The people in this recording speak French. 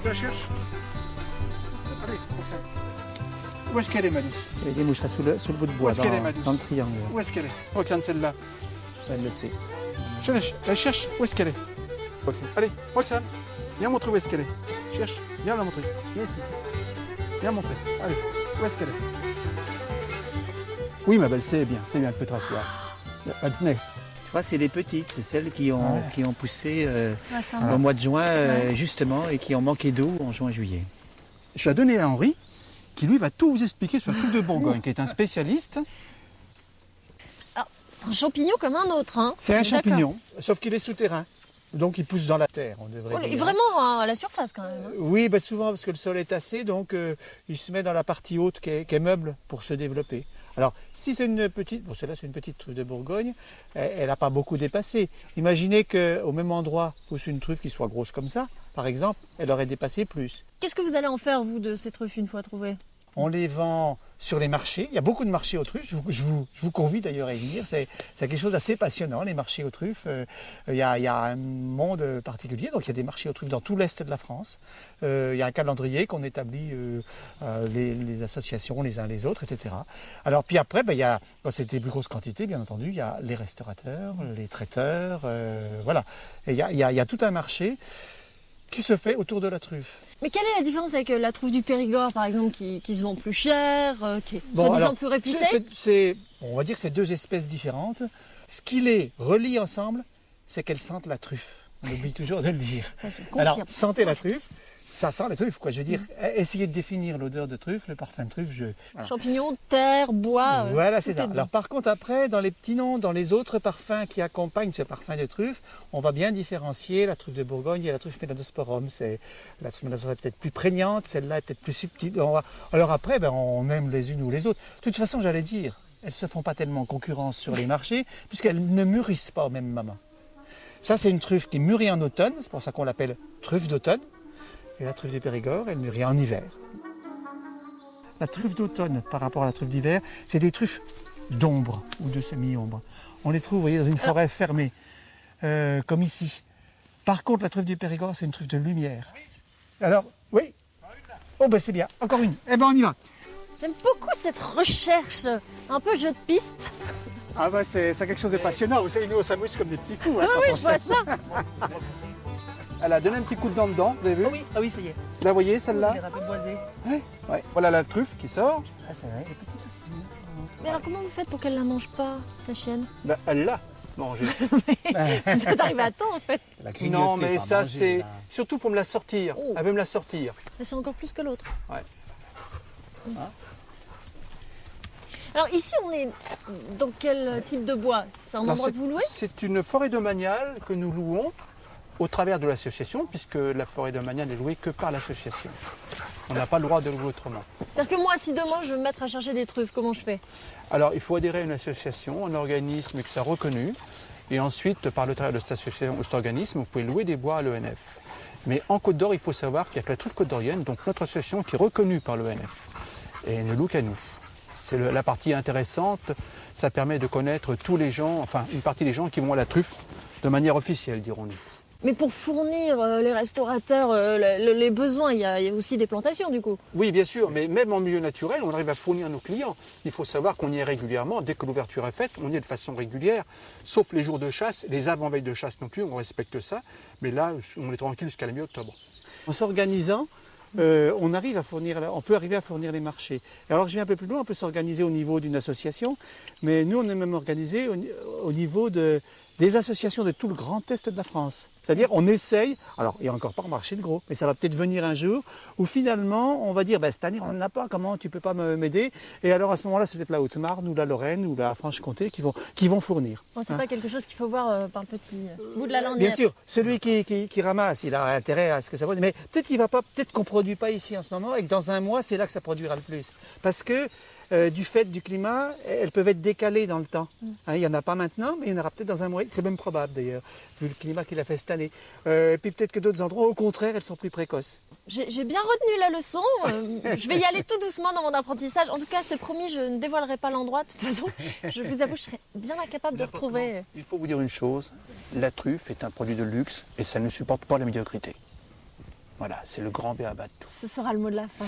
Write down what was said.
la cherches? Allez, Roxane. Où est-ce qu'elle est, ma douce? Il y a des mouches là, sous le bout de Où bois, est-ce qu'elle est, ma douce? dans le triangle. Où est-ce qu'elle est? Roxane, celle-là. Elle le sait. Elle cherche. Où est-ce qu'elle est? Roxane. Allez, Roxane, viens montrer où est-ce qu'elle est. Cherche, viens la montrer. Viens ici. Viens montrer. Allez, où est-ce qu'elle est? Oui, ma belle, c'est bien, elle peut te rasseoir. Venez. Tu vois, c'est les petites, c'est celles qui ont poussé Ah, au mois de juin, justement, et qui ont manqué d'eau en juin-juillet. Je l'ai donné à Henri, qui lui va tout vous expliquer sur le truc de Bourgogne, qui est un spécialiste. Alors, c'est un champignon comme un autre, hein. C'est un D'accord. champignon, sauf qu'il est souterrain. Donc il pousse dans la terre, on devrait Oh, dire. vraiment à la surface quand même. Hein. Oui, bah souvent parce que le sol est tassé, donc il se met dans la partie haute qui est meuble pour se développer. Alors, si c'est une petite, bon celle-là c'est une petite truffe de Bourgogne, elle n'a pas beaucoup dépassé. Imaginez qu'au même endroit pousse une truffe qui soit grosse comme ça, par exemple, elle aurait dépassé plus. Qu'est-ce que vous allez en faire, vous, de ces truffes une fois trouvées? On les vend sur les marchés. Il y a beaucoup de marchés aux truffes. Je vous convie d'ailleurs à y venir. C'est quelque chose d'assez passionnant, les marchés aux truffes. Il y a un monde particulier. Donc il y a des marchés aux truffes dans tout l'est de la France. Il y a un calendrier qu'on établit les associations les uns les autres, etc. Alors puis après, il y a, quand c'est des plus grosses quantités, bien entendu, il y a les restaurateurs, les traiteurs. Voilà. Et il y a tout un marché qui se fait autour de la truffe. Mais quelle est la différence avec la truffe du Périgord, par exemple, qui se vend plus cher, qui est Bon, soi-disant alors, plus réputée? on va dire que c'est deux espèces différentes. Ce qui les relie ensemble, c'est qu'elles sentent la truffe. On oublie toujours de le dire. Ça se confirme. Alors, sentez la truffe, ça sent la truffe, quoi. Je veux dire, essayez de définir l'odeur de truffe, le parfum de truffe. Voilà. Champignons, terre, bois. Voilà, c'est tout ça. est dedans. Alors par contre, après, dans les petits noms, dans les autres parfums qui accompagnent ce parfum de truffe, on va bien différencier la truffe de Bourgogne et la truffe Melanosporum. La truffe Melanosporum est peut-être plus prégnante, celle-là est peut-être plus subtile. Alors après, on aime les unes ou les autres. De toute façon, j'allais dire, elles ne se font pas tellement concurrence sur les marchés, puisqu'elles ne mûrissent pas au même moment. Ça, c'est une truffe qui mûrit en automne, c'est pour ça qu'on l'appelle truffe d'automne. Et la truffe du Périgord, elle mûrit en hiver. La truffe d'automne par rapport à la truffe d'hiver, c'est des truffes d'ombre ou de semi-ombre. On les trouve, vous voyez, dans une forêt fermée, comme ici. Par contre, la truffe du Périgord, c'est une truffe de lumière. Alors, oui. Oh, ben c'est bien. Encore une. Eh ben, on y va. J'aime beaucoup cette recherche, un peu jeu de piste. Ah, ben, c'est quelque chose de passionnant. Vous savez, nous, on s'amuse comme des petits fous. Hein, Ah oui, je vois ça. Elle a donné un petit coup de dent dedans, vous avez vu? Ah oui, ça y est. Vous la voyez, celle-là? Elle est un peu boisée. Ouais. Voilà la truffe qui sort. Ah, ça va, elle est petite aussi. Hein, c'est bon. Mais alors comment vous faites pour qu'elle la mange pas, la chienne? Elle l'a mangée. Vous êtes arrivé à temps en fait. La grignoter, Non, mais pas ça, manger, c'est là. surtout pour me la sortir. Oh. Elle veut me la sortir. Mais c'est encore plus que l'autre. Ouais. Alors ici on est dans quel type de bois? C'est un Alors, endroit que vous louez? C'est une forêt domaniale que nous louons au travers de l'association, puisque la forêt domaniale est louée que par l'association. On n'a pas le droit de louer autrement. C'est-à-dire que moi si demain je veux me mettre à chercher des truffes, comment je fais? Alors, il faut adhérer à une association, un organisme qui soit reconnu. Et ensuite, par le travers de cette association ou cet organisme, vous pouvez louer des bois à l'ENF. Mais en Côte d'Or, il faut savoir qu'il n'y a que la truffe côte d'Orienne, donc notre association qui est reconnue par l'ENF. Et elle ne loue qu'à nous. C'est la partie intéressante. Ça permet de connaître tous les gens, enfin une partie des gens qui vont à la truffe de manière officielle, dirons-nous. Mais pour fournir les restaurateurs les besoins, il y a aussi des plantations du coup. Oui, bien sûr, mais même en milieu naturel, on arrive à fournir nos clients. Il faut savoir qu'on y est régulièrement. Dès que l'ouverture est faite, on y est de façon régulière, sauf les jours de chasse, les avant-veilles de chasse non plus, on respecte ça. Mais là, on est tranquille jusqu'à la mi-octobre. En s'organisant, on peut arriver à fournir les marchés. Et alors je vais un peu plus loin, on peut s'organiser au niveau d'une association, mais nous on est même organisé au niveau des associations de tout le grand est de la France. C'est-à-dire on essaye, alors il n'y a encore pas un marché de gros, mais ça va peut-être venir un jour où finalement on va dire cette année on n'en a pas, comment tu peux pas m'aider? Et alors à ce moment-là c'est peut-être la Haute-Marne ou la Lorraine ou la Franche-Comté qui vont fournir. Bon, c'est Hein. pas quelque chose qu'il faut voir par le petit bout de la lanière. Bien sûr, celui qui ramasse, il a intérêt à ce que ça produise. Mais peut-être qu'il va pas, peut-être qu'on produit pas ici en ce moment et que dans un mois, c'est là que ça produira le plus. Parce que du fait du climat, elles peuvent être décalées dans le temps. Hein, il n'y en a pas maintenant, mais il y en aura peut-être dans un mois. C'est même probable d'ailleurs, vu le climat qu'il a fait cette année. Et puis peut-être que d'autres endroits, au contraire, elles sont plus précoces. J'ai bien retenu la leçon. Je vais y aller tout doucement dans mon apprentissage. En tout cas, c'est promis, je ne dévoilerai pas l'endroit. De toute façon, je vous avoue, je serais bien incapable de retrouver. Il faut vous dire une chose, la truffe est un produit de luxe et ça ne supporte pas la médiocrité. Voilà, c'est le grand béaba de tout. Ce sera le mot de la fin.